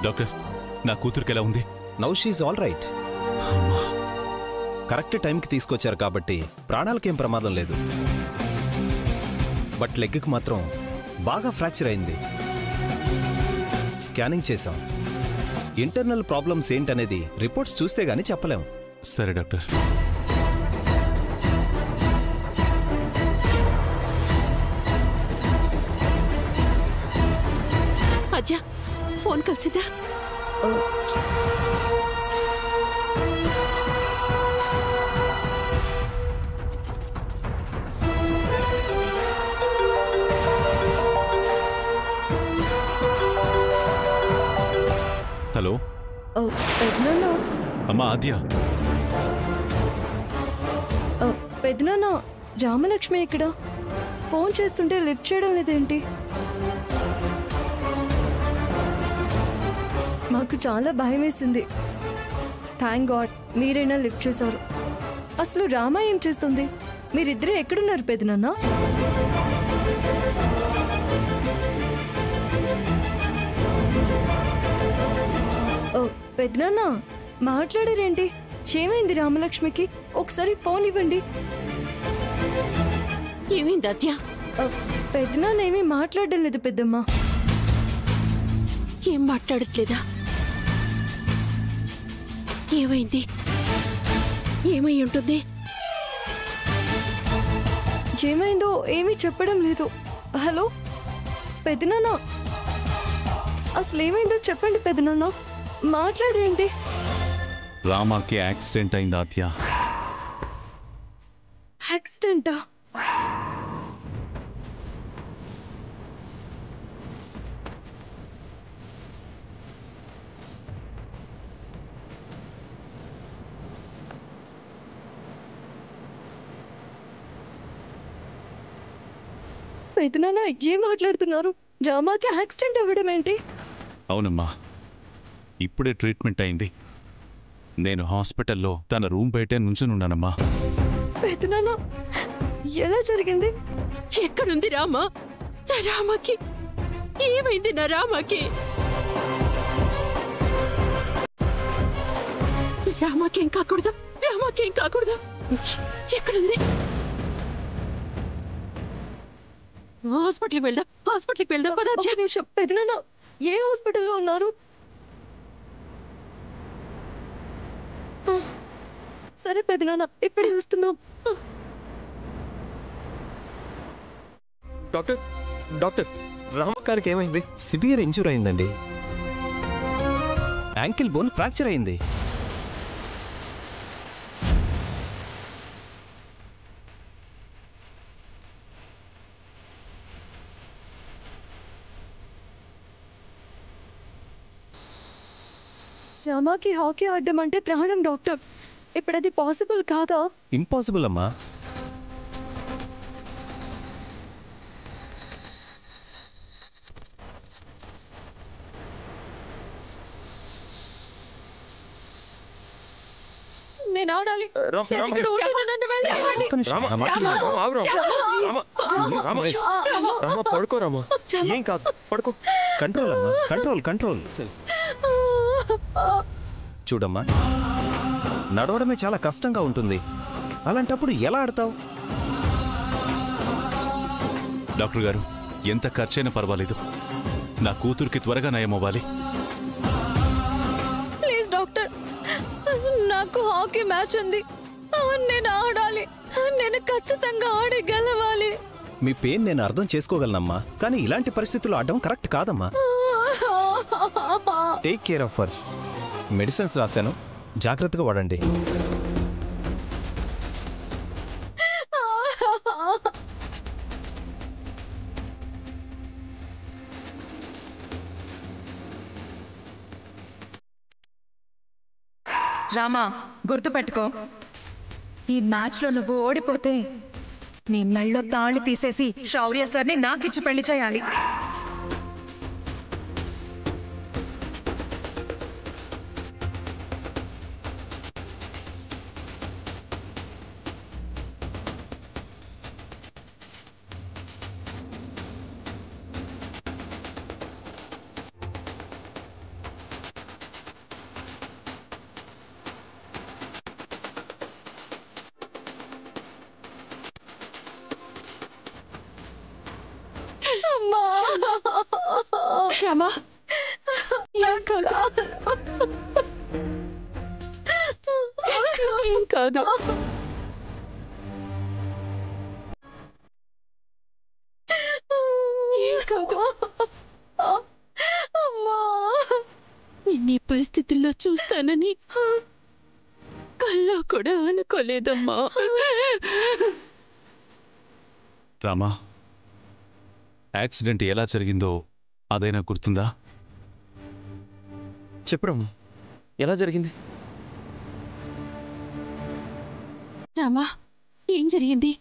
Doctor, నా కూతురికి ఎలా ఉంది? Now she's all right. Correct టైంకి తీసుకొచ్చారు కాబట్టి ప్రాణాలకేం ప్రమాదం లేదు. బట్ లెగ్కి మాత్రం బాగా ఫ్రాక్చర్ అయింది. స్కానింగ్ చేశాం. ఇంటర్నల్ ప్రాబ్లమ్స్ ఏంటనేది రిపోర్ట్స్ చూస్తే గానీ చెప్పలేం. సరే డాక్టర్. అజ్జా, ఫోన్ కలిసిదా? హలో. అమ్మా ఆద్య. పెద్దనాన్న, రామలక్ష్మి ఇక్కడ. ఫోన్ చేస్తుంటే లిఫ్ట్ చేయడం లేదేంటి? మాకు చాలా భయం వేసింది. థ్యాంక్ గాడ్ మీరైనా లిఫ్ట్ చేశారు. అసలు రామ ఏం చేస్తుంది? మీరిద్దరూ ఎక్కడున్నారు పెద్దనాన్న? పెద్దనాన్న మాట్లాడారేంటి? ఏమైంది రామలక్ష్మికి? ఒకసారి ఫోన్ ఇవ్వండి. ఏమైంది అత్య? పెద్దనాన్న ఏమీ మాట్లాడడం లేదు పెద్దమ్మ. ఏం మాట్లాడట్లేదా? ఏమైంది? ఏమై ఉంటుంది? ఏమైందో ఏమీ చెప్పడం లేదు. హలో పెద్దనాన్న, అసలు ఏమైందో చెప్పండి పెద్దనాన్న. మాట్లాడేంటి? రామాకి యాక్సిడెంట్ అయింది ఆద్య. యాక్సిడెంటా? పెద్దనాన్న ఏం మాట్లాడుతున్నారు? రామాకి యాక్సిడెంట్ అవ్వడం ఏంటి? అవునమ్మా, ఇప్పుడే ట్రీట్మెంట్ అయింది. నేను హాస్పిటల్లో తన రూమ్ బయటే నుంచునున్నానమ్మా. పెద్దనాన్న ఎలా జరిగింది? ఎక్కడుంది రామా? నా రామాకి ఏమైంది? నా రామాకి రామాకేం కాకూడదు, రామాకేం కాకూడదు. ఎక్కడుంది? హాస్పిటల్కి వెళ్దాం, హాస్పిటల్కి వెళ్దాం. ఒక నిమిషం పెద్దనాన్న, ఏ హాస్పిటల్లో ఉన్నారు? సరే పెద్దనాన్న, ఇప్పుడే వస్తున్నాం. డాక్టర్, డాక్టర్, రామకారికి ఏమైంది? సివియర్ ఇంజూర్ అయిందండి. యాంకిల్ బోన్ ఫ్రాక్చర్ అయింది. రామాకి హాకీ ఆడడం అంటే ప్రాణం డాక్టర్. ఇప్పుడు అది పాసిబుల్ కాదా? ఇంపాసిబుల్ అమ్మా. నేను ఆడాలి. పడుకో రామా, ఏం కాదు, పడుకో. కంట్రోల్ అమ్మా, కంట్రోల్ కంట్రోల్. చూడమ్మా, నడవడమే చాలా కష్టంగా ఉంటుంది. అలాంటప్పుడు ఎలా ఆడతావు? డాక్టర్ గారు, ఎంత ఖర్చైనా పర్వాలేదు, నా కూతురికి త్వరగా నయమవ్వాలి. ప్లీజ్ డాక్టర్, నాకు హాకీ మ్యాచ్ ఉంది. నేను ఆడాలి. నేను ఖచ్చితంగా ఆడి గెలవాలి. మీ పెయిన్ నేను అర్థం చేసుకోగలనమ్మా, కానీ ఇలాంటి పరిస్థితుల్లో ఆడడం కరెక్ట్ కాదమ్మా. Take care of her. Medicines రాశాను, జాగ్రత్తగా వాడండి. రామా, గుర్తుపెట్టుకో, ఈ మ్యాచ్లో నువ్వు ఓడిపోతే నీ మెళ్ళో తాళి తీసేసి శౌర్య సార్ని నాకిచ్చి పెళ్లి చేయాలి. రామా ఏం కాదు ఏం కాదు ఏం కాదు నీ పరిస్థితుల్లో చూస్తానని కల్లో కూడా అనుకోలేదమ్మా. రామా, యాక్సిడెంట్ ఎలా జరిగిందో అదైనా గుర్తుందా? చెప్పు రాము, ఎలా జరిగింది? రామా, ఏం జరిగింది?